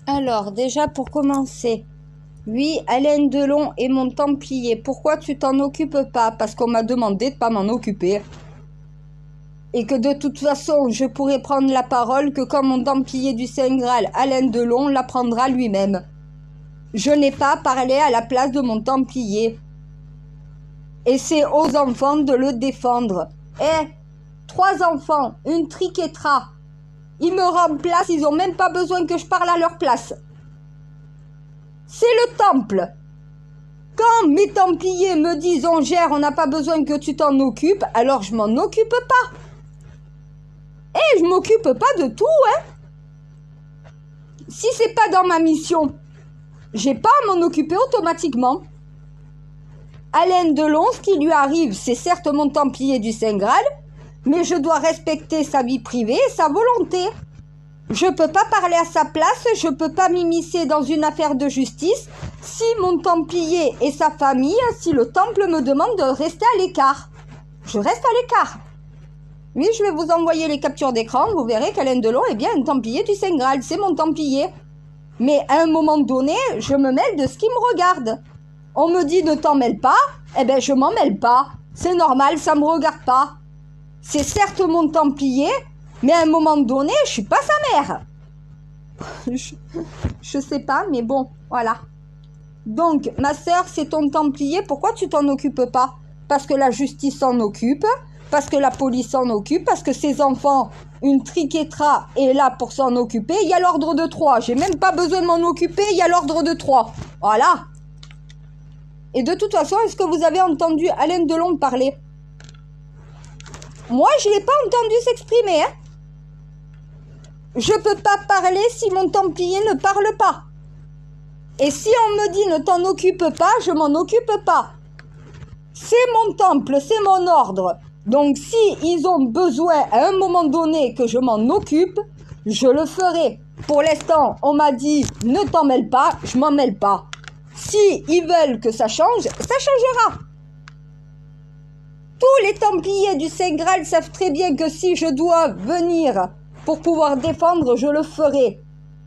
Alors, déjà pour commencer, oui, Alain Delon est mon Templier. Pourquoi tu t'en occupes pas? Parce qu'on m'a demandé de pas m'en occuper. Et que de toute façon, je pourrais prendre la parole que quand mon Templier du Saint Graal, Alain Delon, la prendra lui-même. Je n'ai pas parlé à la place de mon Templier. Et c'est aux enfants de le défendre. 3 enfants, une triquetra. Ils me remplacent, ils n'ont même pas besoin que je parle à leur place. C'est le temple. Quand mes templiers me disent on gère, on n'a pas besoin que tu t'en occupes, alors je m'en occupe pas. Et je m'occupe pas de tout, hein. Si c'est pas dans ma mission, j'ai pas à m'en occuper automatiquement. Alain Delon, ce qui lui arrive, c'est certes mon templier du Saint Graal, mais je dois respecter sa vie privée et sa volonté. Je peux pas parler à sa place, je peux pas m'immiscer dans une affaire de justice si mon templier et sa famille, si le temple me demande de rester à l'écart. Je reste à l'écart. Oui, je vais vous envoyer les captures d'écran, vous verrez qu'Alain Delon est bien un templier du Saint Graal, c'est mon templier. Mais à un moment donné, je me mêle de ce qui me regarde. On me dit ne t'en mêle pas, eh ben je m'en mêle pas. C'est normal, ça me regarde pas. C'est certes mon templier, mais à un moment donné, je suis pas sa mère. Je sais pas, mais bon, voilà. Donc, ma sœur, c'est ton templier, pourquoi tu t'en occupes pas? Parce que la justice s'en occupe, parce que la police s'en occupe, parce que ses enfants, une triquetra est là pour s'en occuper. Il y a l'ordre de 3, j'ai même pas besoin de m'en occuper, il y a l'ordre de 3. Voilà. Et de toute façon, est-ce que vous avez entendu Alain Delon parler? Moi, je l'ai pas entendu s'exprimer, hein. Je peux pas parler si mon templier ne parle pas. Et si on me dit ne t'en occupe pas, je m'en occupe pas. C'est mon temple, c'est mon ordre. Donc si ils ont besoin à un moment donné que je m'en occupe, je le ferai. Pour l'instant, on m'a dit ne t'en mêle pas, je m'en mêle pas. Si ils veulent que ça change, ça changera. Tous les templiers du Saint Graal savent très bien que si je dois venir pour pouvoir défendre, je le ferai.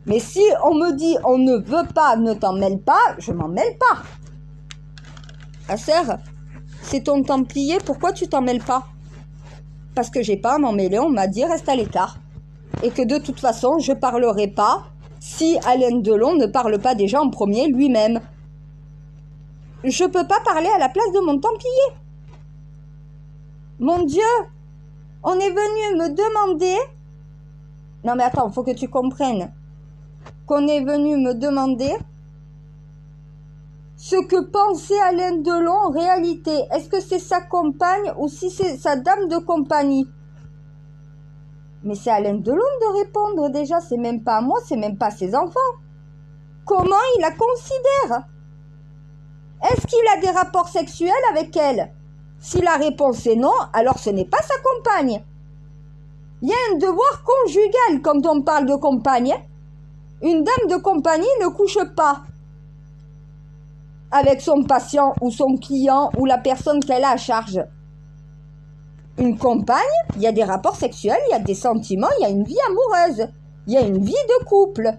Mais si on me dit on ne veut pas, ne t'en mêle pas, je m'en mêle pas. Ah sœur, c'est ton templier, pourquoi tu t'en mêles pas? Parce que j'ai pas à m'en mêler, on m'a dit reste à l'écart. Et que de toute façon, je parlerai pas si Alain Delon ne parle pas déjà en premier lui-même. Je peux pas parler à la place de mon templier. Mon Dieu, on est venu me demander... Non mais attends, faut que tu comprennes. Qu'on est venu me demander ce que pensait Alain Delon en réalité. Est-ce que c'est sa compagne ou si c'est sa dame de compagnie? Mais c'est Alain Delon de répondre déjà, c'est même pas à moi, c'est même pas à ses enfants. Comment il la considère? Est-ce qu'il a des rapports sexuels avec elle? Si la réponse est non, alors ce n'est pas sa compagne. Il y a un devoir conjugal quand on parle de compagne. Une dame de compagnie ne couche pas avec son patient ou son client ou la personne qu'elle a à charge. Une compagne, il y a des rapports sexuels, il y a des sentiments, il y a une vie amoureuse, il y a une vie de couple.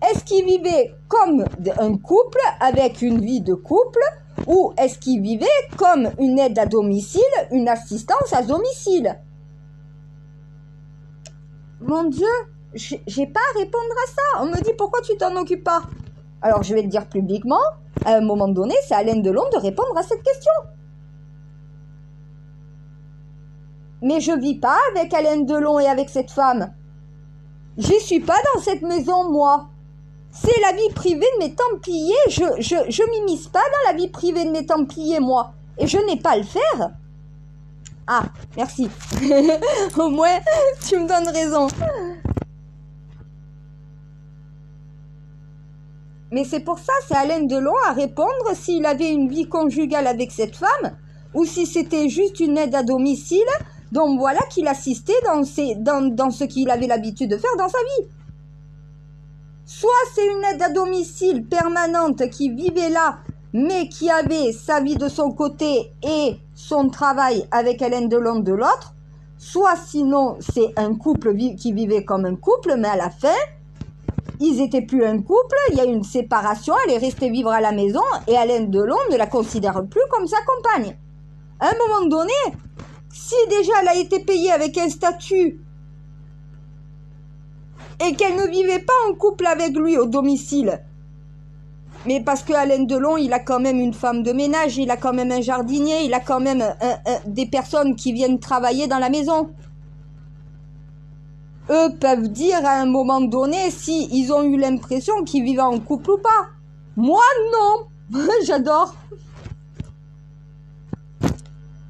Est-ce qu'ils vivaient comme un couple avec une vie de couple ou est-ce qu'ils vivaient comme une aide à domicile, une assistance à domicile? Mon Dieu, j'ai pas à répondre à ça. On me dit pourquoi tu t'en occupes pas? Alors je vais le dire publiquement, à un moment donné, c'est à Alain Delon de répondre à cette question. Mais je vis pas avec Alain Delon et avec cette femme. J'y suis pas dans cette maison, moi. C'est la vie privée de mes templiers. Je m'immisce pas dans la vie privée de mes templiers, moi. Et je n'ai pas à le faire. Ah, merci. Au moins, tu me donnes raison. Mais c'est pour ça, c'est Alain Delon à répondre s'il avait une vie conjugale avec cette femme ou si c'était juste une aide à domicile. Donc voilà qu'il assistait dans ce qu'il avait l'habitude de faire dans sa vie. Soit c'est une aide à domicile permanente qui vivait là, mais qui avait sa vie de son côté et son travail avec Alain Delon de l'autre, soit sinon c'est un couple qui vivait comme un couple, mais à la fin, Ils étaient plus un couple, il y a eu une séparation, elle est restée vivre à la maison et Alain Delon ne la considère plus comme sa compagne. À un moment donné, si déjà elle a été payée avec un statut et qu'elle ne vivait pas en couple avec lui au domicile, mais parce que Alain Delon, il a quand même une femme de ménage, il a quand même un jardinier, il a quand même des personnes qui viennent travailler dans la maison. Eux peuvent dire à un moment donné si ils ont eu l'impression qu'ils vivaient en couple ou pas. Moi, non. J'adore.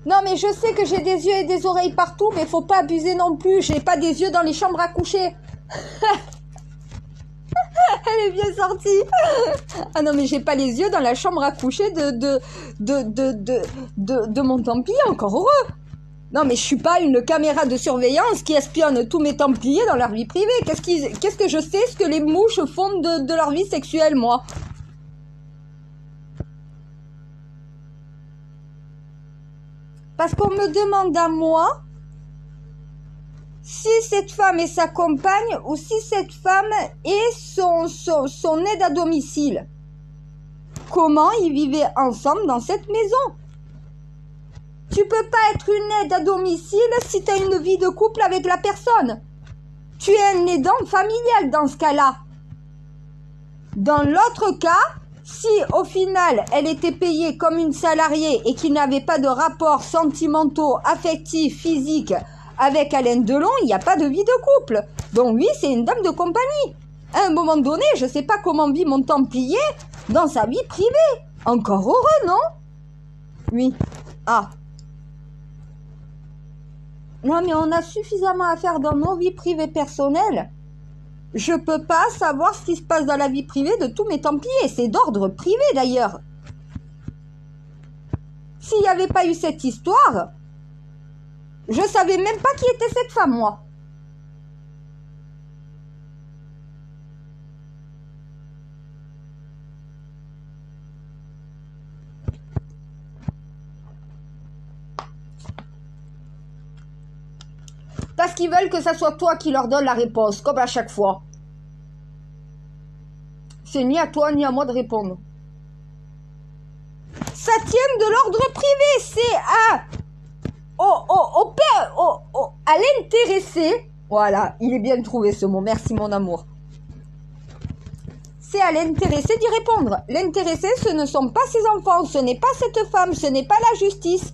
Non, mais je sais que j'ai des yeux et des oreilles partout, mais faut pas abuser non plus. J'ai pas des yeux dans les chambres à coucher. Elle est bien sortie. Ah non, mais j'ai pas les yeux dans la chambre à coucher de mon Templier, encore heureux. Non, mais je suis pas une caméra de surveillance qui espionne tous mes Templiers dans leur vie privée. Qu'est-ce que je sais ce que les mouches font de leur vie sexuelle, moi? Parce qu'on me demande à moi si cette femme est sa compagne ou si cette femme est son aide à domicile. Comment ils vivaient ensemble dans cette maison? Tu peux pas être une aide à domicile si tu as une vie de couple avec la personne. Tu es un aidant familial dans ce cas-là. Dans l'autre cas, si au final elle était payée comme une salariée et qu'il n'avait pas de rapports sentimentaux, affectifs, physiques avec Alain Delon, il n'y a pas de vie de couple. Donc oui, c'est une dame de compagnie. À un moment donné, je ne sais pas comment vit mon Templier dans sa vie privée. Encore heureux, non? Oui. Ah. Non, mais on a suffisamment à faire dans nos vies privées personnelles. Je peux pas savoir ce qui se passe dans la vie privée de tous mes Templiers. C'est d'ordre privé, d'ailleurs. S'il n'y avait pas eu cette histoire, je savais même pas qui était cette femme, moi. Parce qu'ils veulent que ça soit toi qui leur donne la réponse, comme à chaque fois. C'est ni à toi ni à moi de répondre. Ça tient de l'ordre privé, c'est à l'intéressé. Voilà, il est bien trouvé ce mot, merci mon amour. C'est à l'intéressé d'y répondre. L'intéressé, ce ne sont pas ses enfants, ce n'est pas cette femme, ce n'est pas la justice.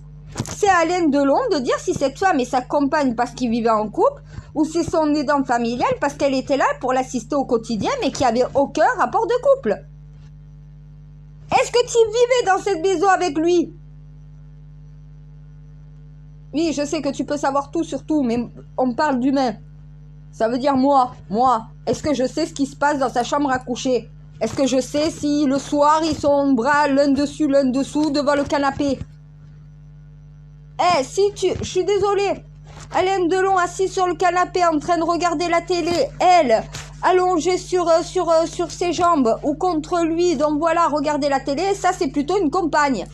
C'est à Alain Delon de dire si cette femme est sa compagne parce qu'il vivait en couple ou c'est son aidant familial parce qu'elle était là pour l'assister au quotidien mais qui avait aucun rapport de couple. Est-ce que tu vivais dans cette maison avec lui? Oui, je sais que tu peux savoir tout sur tout, mais on parle d'humain. Ça veut dire moi. Est-ce que je sais ce qui se passe dans sa chambre à coucher? Est-ce que je sais si le soir ils sont bras l'un dessus, l'un dessous devant le canapé? Je suis désolée. Alain Delon assis sur le canapé en train de regarder la télé, elle allongée sur ses jambes ou contre lui, donc voilà, regarder la télé, ça c'est plutôt une compagne.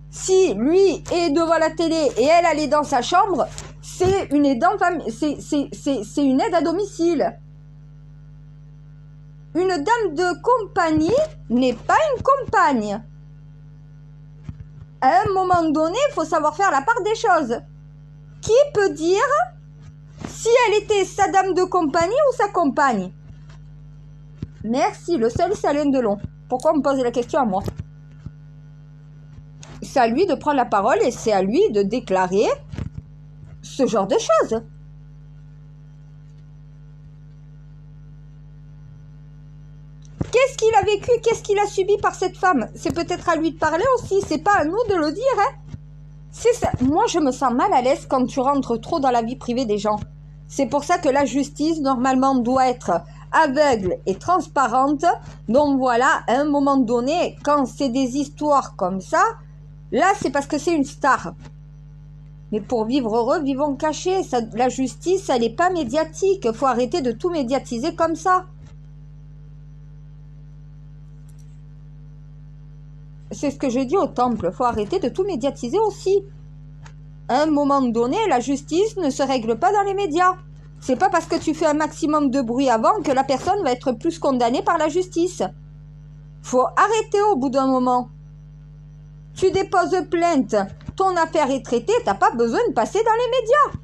Si lui est devant la télé et elle est dans sa chambre, c'est une aide c'est une aide à domicile. Une dame de compagnie n'est pas une compagne. À un moment donné, il faut savoir faire la part des choses. Qui peut dire si elle était sa dame de compagnie ou sa compagne? Merci, le seul c'est Alain Delon. Pourquoi me poser la question à moi? C'est à lui de prendre la parole et c'est à lui de déclarer ce genre de choses. Qu'est-ce qu'il a vécu? Qu'est-ce qu'il a subi par cette femme? C'est peut-être à lui de parler aussi, c'est pas à nous de le dire, hein. C'est ça. Moi, je me sens mal à l'aise quand tu rentres trop dans la vie privée des gens. C'est pour ça que la justice, normalement, doit être aveugle et transparente. Donc voilà, à un moment donné, quand c'est des histoires comme ça, là, c'est parce que c'est une star. Mais pour vivre heureux, vivons cachés. Ça, la justice, elle n'est pas médiatique. Il faut arrêter de tout médiatiser comme ça. C'est ce que je dis au temple, il faut arrêter de tout médiatiser aussi. À un moment donné, la justice ne se règle pas dans les médias. C'est pas parce que tu fais un maximum de bruit avant que la personne va être plus condamnée par la justice. Faut arrêter au bout d'un moment. Tu déposes plainte, ton affaire est traitée, t'as pas besoin de passer dans les médias.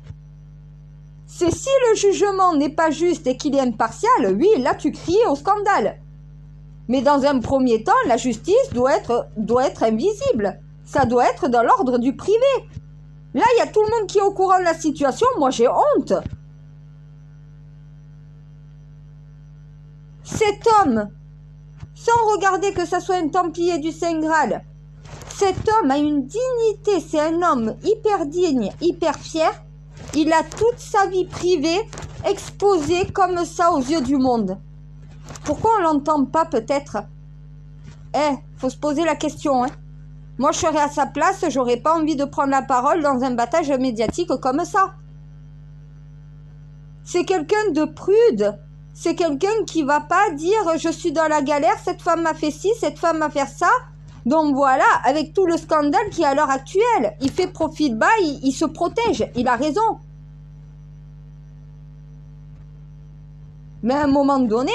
C'est si le jugement n'est pas juste et qu'il est impartial, oui, là tu cries au scandale. Mais dans un premier temps, la justice doit être invisible. Ça doit être dans l'ordre du privé. Là, il y a tout le monde qui est au courant de la situation. Moi, j'ai honte. Cet homme, sans regarder que ça soit un Templier du Saint Graal, cet homme a une dignité. C'est un homme hyper digne, hyper fier. Il a toute sa vie privée exposée comme ça aux yeux du monde. Pourquoi on l'entend pas peut-être? Faut se poser la question, hein. Moi, je serais à sa place, j'aurais pas envie de prendre la parole dans un battage médiatique comme ça. C'est quelqu'un de prude. C'est quelqu'un qui va pas dire « je suis dans la galère, cette femme m'a fait ci, cette femme m'a fait ça ». Donc voilà, avec tout le scandale qui est à l'heure actuelle, il fait profil bas, il se protège, il a raison. Mais à un moment donné,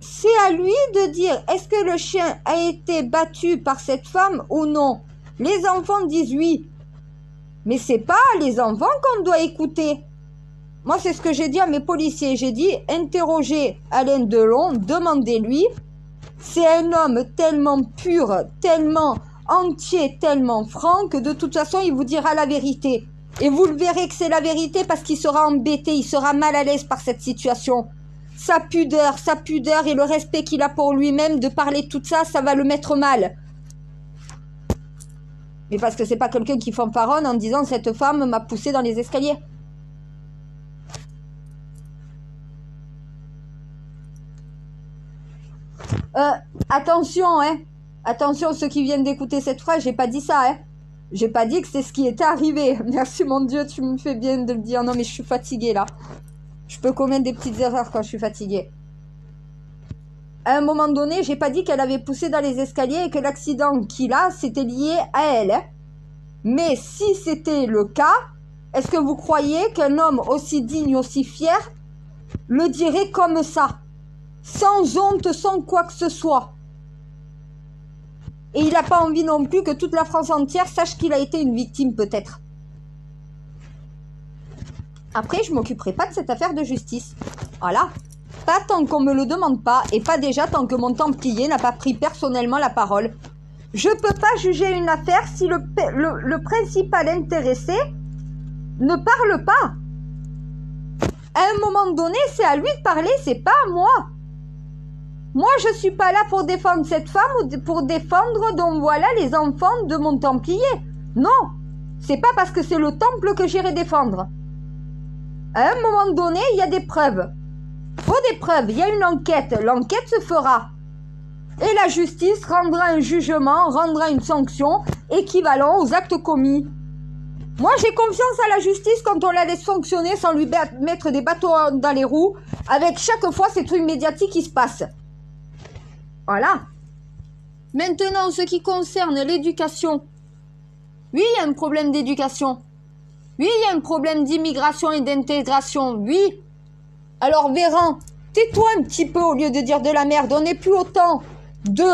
c'est à lui de dire est-ce que le chien a été battu par cette femme ou non. Les enfants disent oui. Mais c'est pas les enfants qu'on doit écouter. Moi, c'est ce que j'ai dit à mes policiers. J'ai dit, interrogez Alain Delon, demandez-lui. C'est un homme tellement pur, tellement entier, tellement franc que de toute façon, il vous dira la vérité. Et vous le verrez que c'est la vérité parce qu'il sera embêté, il sera mal à l'aise par cette situation. Sa pudeur et le respect qu'il a pour lui-même de parler de tout ça, ça va le mettre mal. Mais parce que c'est pas quelqu'un qui fanfaronne en disant cette femme m'a poussé dans les escaliers. Attention, hein. Attention, ceux qui viennent d'écouter cette phrase, j'ai pas dit ça, hein. J'ai pas dit que c'est ce qui était arrivé. Merci mon Dieu, tu me fais bien de le dire. Non mais je suis fatiguée là. Je peux commettre des petites erreurs quand je suis fatiguée. À un moment donné, j'ai pas dit qu'elle avait poussé dans les escaliers et que l'accident qu'il a, c'était lié à elle. Hein. Mais si c'était le cas, est-ce que vous croyez qu'un homme aussi digne, aussi fier, le dirait comme ça? Sans honte, sans quoi que ce soit. Et il n'a pas envie non plus que toute la France entière sache qu'il a été une victime peut-être. Après, je ne m'occuperai pas de cette affaire de justice. Voilà. Pas tant qu'on ne me le demande pas et pas déjà tant que mon Templier n'a pas pris personnellement la parole. Je ne peux pas juger une affaire si le principal intéressé ne parle pas. À un moment donné, c'est à lui de parler, c'est pas à moi. Moi, je ne suis pas là pour défendre cette femme ou pour défendre, donc voilà, les enfants de mon Templier. Non, c'est pas parce que c'est le temple que j'irai défendre. À un moment donné, il y a des preuves. Faut des preuves, il y a une enquête. L'enquête se fera. Et la justice rendra un jugement, rendra une sanction équivalent aux actes commis. Moi, j'ai confiance à la justice quand on la laisse fonctionner sans lui mettre des bâtons dans les roues, avec chaque fois ces trucs médiatiques qui se passent. Voilà. Maintenant, ce qui concerne l'éducation. Oui, il y a un problème d'éducation. Oui, il y a un problème d'immigration et d'intégration. Oui. Alors, Véran, tais-toi un petit peu au lieu de dire de la merde. On n'est plus au temps de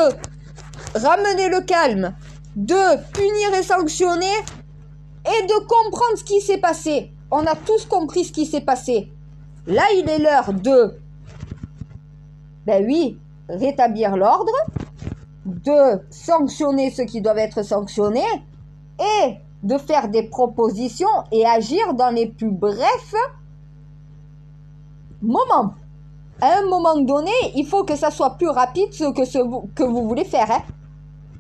ramener le calme, de punir et sanctionner et de comprendre ce qui s'est passé. On a tous compris ce qui s'est passé. Là, il est l'heure de, ben oui, rétablir l'ordre, de sanctionner ceux qui doivent être sanctionnés et de faire des propositions et agir dans les plus brefs moments. À un moment donné, il faut que ça soit plus rapide que vous voulez faire. Hein,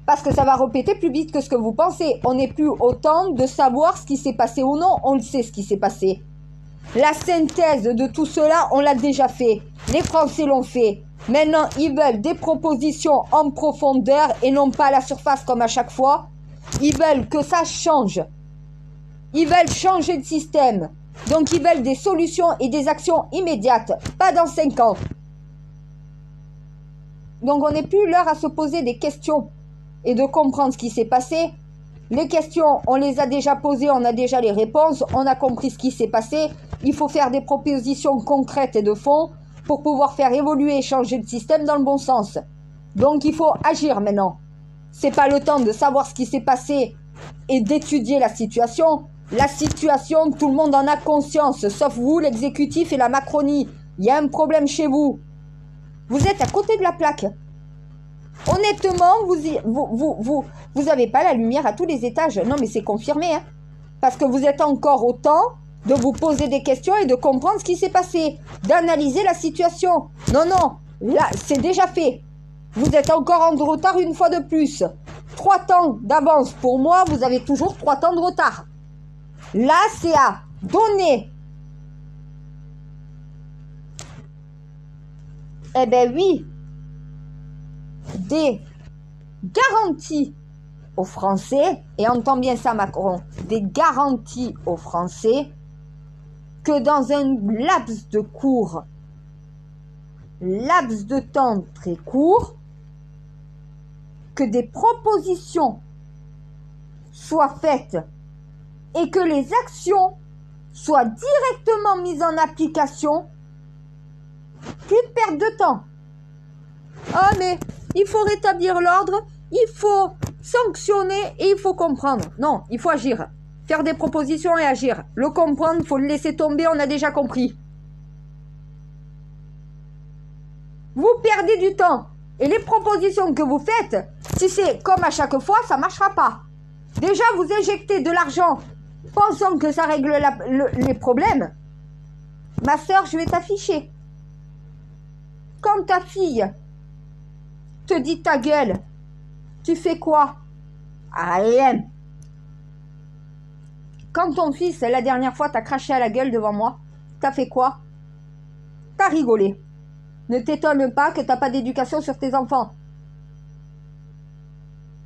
parce que ça va répéter plus vite que ce que vous pensez. On n'est plus au temps de savoir ce qui s'est passé ou non. On le sait ce qui s'est passé. La synthèse de tout cela, on l'a déjà fait. Les Français l'ont fait. Maintenant, ils veulent des propositions en profondeur et non pas à la surface comme à chaque fois. Ils veulent que ça change. Ils veulent changer de système. Donc, ils veulent des solutions et des actions immédiates. Pas dans 5 ans. Donc, on n'est plus l'heure à se poser des questions et de comprendre ce qui s'est passé. Les questions, on les a déjà posées, on a déjà les réponses, on a compris ce qui s'est passé. Il faut faire des propositions concrètes et de fond pour pouvoir faire évoluer et changer le système dans le bon sens. Donc il faut agir maintenant. C'est pas le temps de savoir ce qui s'est passé et d'étudier la situation. La situation, tout le monde en a conscience, sauf vous, l'exécutif et la Macronie. Il y a un problème chez vous. Vous êtes à côté de la plaque. Honnêtement, vous avez pas la lumière à tous les étages. Non, mais c'est confirmé, hein. Parce que vous êtes encore au temps de vous poser des questions et de comprendre ce qui s'est passé, d'analyser la situation. Non, non, là, c'est déjà fait. Vous êtes encore en retard une fois de plus. 3 temps d'avance pour moi, vous avez toujours 3 temps de retard. Là, c'est à donner. Eh ben oui, des garanties aux Français, et entend bien ça Macron, des garanties aux Français que dans un laps de temps très court, que des propositions soient faites et que les actions soient directement mises en application. Plus de perte de temps. Ah mais il faut rétablir l'ordre, il faut sanctionner et il faut comprendre. Non, il faut agir. Faire des propositions et agir. Le comprendre, il faut le laisser tomber, on a déjà compris. Vous perdez du temps. Et les propositions que vous faites, si c'est comme à chaque fois, ça ne marchera pas. Déjà, vous injectez de l'argent, pensant que ça règle les problèmes. Ma soeur, je vais t'afficher. Quand ta fille te dit ta gueule, tu fais quoi? Rien. Quand ton fils, la dernière fois, t'a craché à la gueule devant moi, t'as fait quoi? T'as rigolé. Ne t'étonne pas que t'as pas d'éducation sur tes enfants.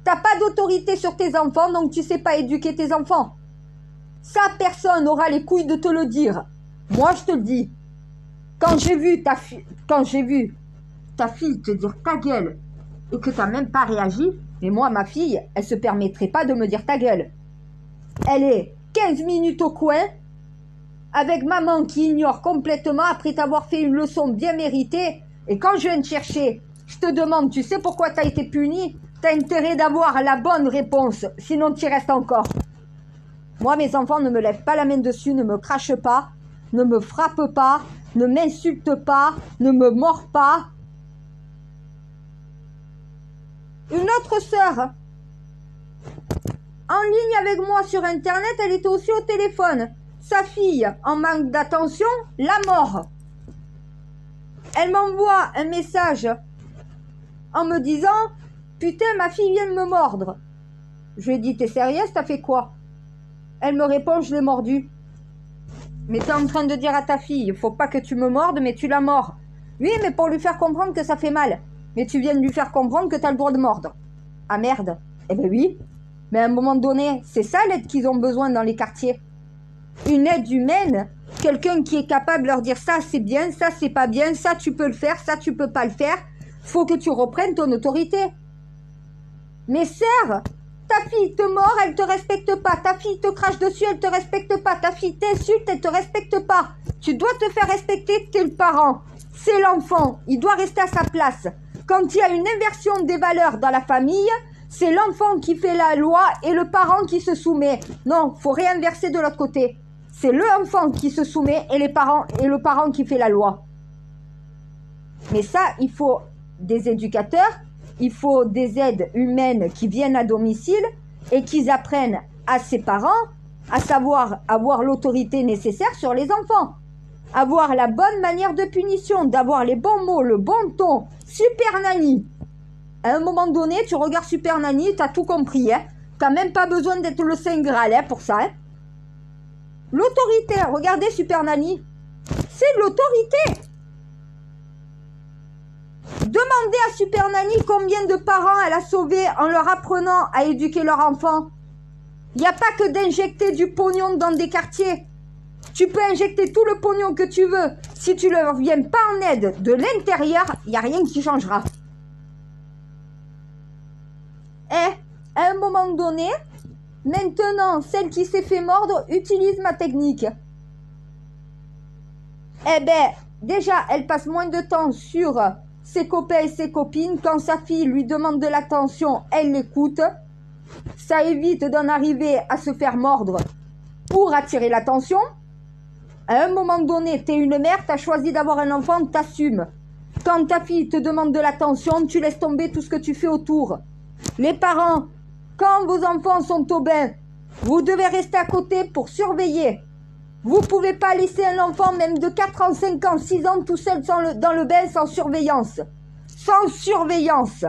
T'as pas d'autorité sur tes enfants, donc tu sais pas éduquer tes enfants. Ça, personne n'aura les couilles de te le dire. Moi, je te le dis. Quand j'ai vu ta fille te dire ta gueule et que t'as même pas réagi, mais moi, ma fille, elle se permettrait pas de me dire ta gueule. Elle est 15 minutes au coin avec maman qui ignore complètement après t'avoir fait une leçon bien méritée. Et quand je viens te chercher, je te demande, tu sais pourquoi t'as été puni? T'as intérêt d'avoir la bonne réponse, sinon tu restes encore. Moi, mes enfants, ne me lèvent pas la main dessus, ne me crachent pas, ne me frappent pas, ne m'insultent pas, ne me mordent pas. Une autre sœur, en ligne avec moi sur Internet, elle était aussi au téléphone. Sa fille, en manque d'attention, la mort. Elle m'envoie un message en me disant « Putain, ma fille vient de me mordre. » Je lui ai dit « T'es sérieuse, t'as fait quoi ?» Elle me répond « Je l'ai mordue. » Mais t'es en train de dire à ta fille « Faut pas que tu me mordes, mais tu la mords. » Oui, mais pour lui faire comprendre que ça fait mal. Mais tu viens de lui faire comprendre que t'as le droit de mordre. Ah merde. Eh ben oui. Mais à un moment donné, c'est ça l'aide qu'ils ont besoin dans les quartiers. Une aide humaine, quelqu'un qui est capable de leur dire ça c'est bien, ça c'est pas bien, ça tu peux le faire, ça tu peux pas le faire. Faut que tu reprennes ton autorité. Mais sœur, ta fille te mord, elle te respecte pas. Ta fille te crache dessus, elle te respecte pas. Ta fille t'insulte, elle te respecte pas. Tu dois te faire respecter, t'es le parent. C'est l'enfant, il doit rester à sa place. Quand il y a une inversion des valeurs dans la famille, c'est l'enfant qui fait la loi et le parent qui se soumet. Non, faut réinverser de l'autre côté. C'est l'enfant qui se soumet et le parent qui fait la loi. Mais ça, il faut des éducateurs, il faut des aides humaines qui viennent à domicile et qui apprennent à ses parents à savoir avoir l'autorité nécessaire sur les enfants. Avoir la bonne manière de punition, d'avoir les bons mots, le bon ton. Super Nanny. À un moment donné, tu regardes Super Nanny, t'as tout compris. Hein. T'as même pas besoin d'être le Saint Graal hein, pour ça. Hein. L'autorité, regardez Super Nanny. C'est de l'autorité. Demandez à Super Nanny combien de parents elle a sauvés en leur apprenant à éduquer leur enfant. Il n'y a pas que d'injecter du pognon dans des quartiers. Tu peux injecter tout le pognon que tu veux. Si tu ne leur viens pas en aide de l'intérieur, il n'y a rien qui changera. Et à un moment donné, Maintenant, celle qui s'est fait mordre utilise ma technique. Eh ben, déjà, elle passe moins de temps sur ses copains et ses copines. Quand sa fille lui demande de l'attention, elle l'écoute. Ça évite d'en arriver à se faire mordre pour attirer l'attention. À un moment donné, t'es une mère, t'as choisi d'avoir un enfant, t'assumes. Quand ta fille te demande de l'attention, tu laisses tomber tout ce que tu fais autour. Les parents, quand vos enfants sont au bain, vous devez rester à côté pour surveiller. Vous ne pouvez pas laisser un enfant même de 4 ans, 5 ans, 6 ans tout seul dans le bain sans surveillance. Sans surveillance.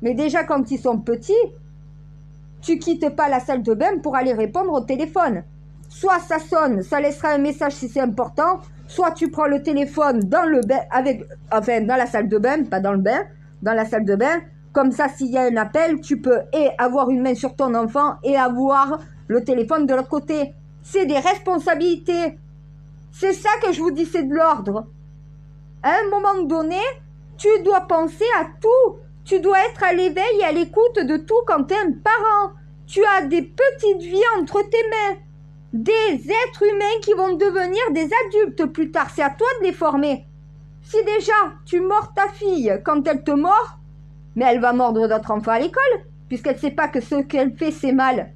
Mais déjà quand ils sont petits, tu quittes pas la salle de bain pour aller répondre au téléphone. Soit ça sonne, ça laissera un message si c'est important, soit tu prends le téléphone dans le bain, dans la salle de bain, pas dans le bain, dans la salle de bain. Comme ça, s'il y a un appel, tu peux avoir une main sur ton enfant et avoir le téléphone de l'autre côté. C'est des responsabilités. C'est ça que je vous dis, c'est de l'ordre. À un moment donné, tu dois penser à tout. Tu dois être à l'éveil et à l'écoute de tout quand tu es un parent. Tu as des petites vies entre tes mains. Des êtres humains qui vont devenir des adultes plus tard. C'est à toi de les former. Si déjà, tu mords ta fille quand elle te mord, mais elle va mordre d'autres enfants à l'école, puisqu'elle ne sait pas que ce qu'elle fait, c'est mal.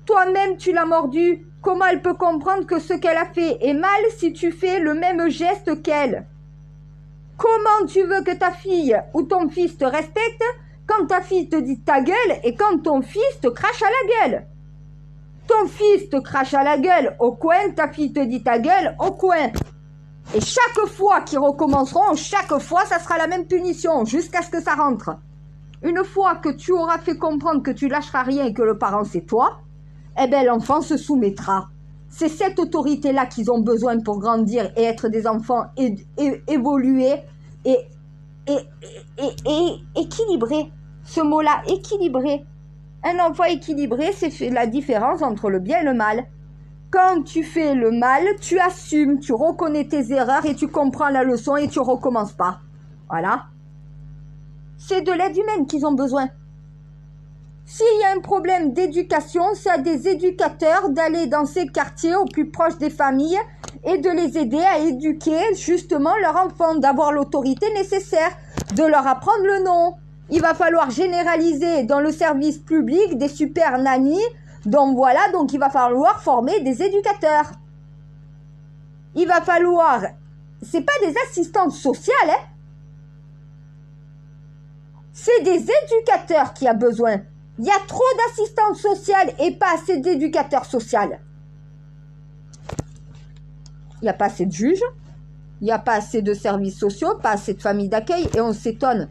Toi-même, tu l'as mordue. Comment elle peut comprendre que ce qu'elle a fait est mal si tu fais le même geste qu'elle? Comment tu veux que ta fille ou ton fils te respecte quand ta fille te dit ta gueule et quand ton fils te crache à la gueule? Ton fils te crache à la gueule au coin, ta fille te dit ta gueule au coin. Et chaque fois qu'ils recommenceront, chaque fois, ça sera la même punition, jusqu'à ce que ça rentre. Une fois que tu auras fait comprendre que tu lâcheras rien et que le parent c'est toi, eh ben l'enfant se soumettra. C'est cette autorité-là qu'ils ont besoin pour grandir et être des enfants évolués et équilibrés. Ce mot-là, équilibré. Un enfant équilibré, c'est la différence entre le bien et le mal. Quand tu fais le mal, tu assumes, tu reconnais tes erreurs et tu comprends la leçon et tu recommences pas. Voilà. C'est de l'aide humaine qu'ils ont besoin. S'il y a un problème d'éducation, c'est à des éducateurs d'aller dans ces quartiers au plus proche des familles et de les aider à éduquer justement leurs enfants, d'avoir l'autorité nécessaire, de leur apprendre le nom. Il va falloir généraliser dans le service public des super nannies. Donc voilà, donc il va falloir former des éducateurs. Il va falloir, c'est pas des assistantes sociales, hein. C'est des éducateurs qui a besoin. Il y a trop d'assistantes sociales et pas assez d'éducateurs sociaux. Il n'y a pas assez de juges, il n'y a pas assez de services sociaux, pas assez de familles d'accueil et on s'étonne.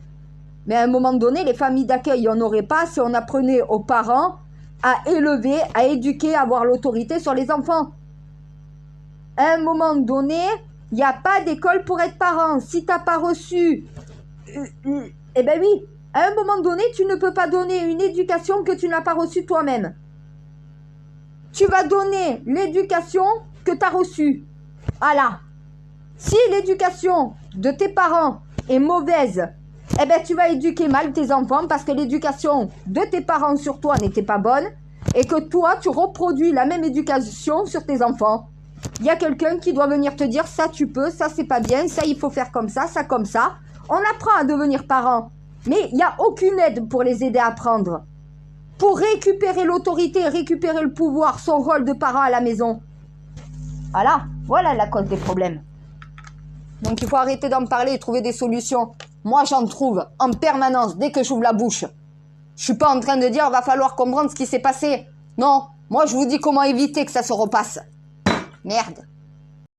Mais à un moment donné, les familles d'accueil, il n'y en aurait pas si on apprenait aux parents à élever, à éduquer, à avoir l'autorité sur les enfants. À un moment donné, il n'y a pas d'école pour être parent. Si tu n'as pas reçu... eh ben oui, à un moment donné, tu ne peux pas donner une éducation que tu n'as pas reçue toi-même. Tu vas donner l'éducation que tu as reçue. Voilà. Si l'éducation de tes parents est mauvaise, eh ben tu vas éduquer mal tes enfants parce que l'éducation de tes parents sur toi n'était pas bonne et que toi, tu reproduis la même éducation sur tes enfants. Il y a quelqu'un qui doit venir te dire ça tu peux, ça c'est pas bien, ça il faut faire comme ça comme ça. On apprend à devenir parent, mais il n'y a aucune aide pour les aider à apprendre. Pour récupérer l'autorité, récupérer le pouvoir, son rôle de parent à la maison. Voilà la cause des problèmes. Donc il faut arrêter d'en parler et trouver des solutions. Moi j'en trouve en permanence dès que j'ouvre la bouche. Je suis pas en train de dire va falloir comprendre ce qui s'est passé. Non, moi je vous dis comment éviter que ça se repasse. Merde.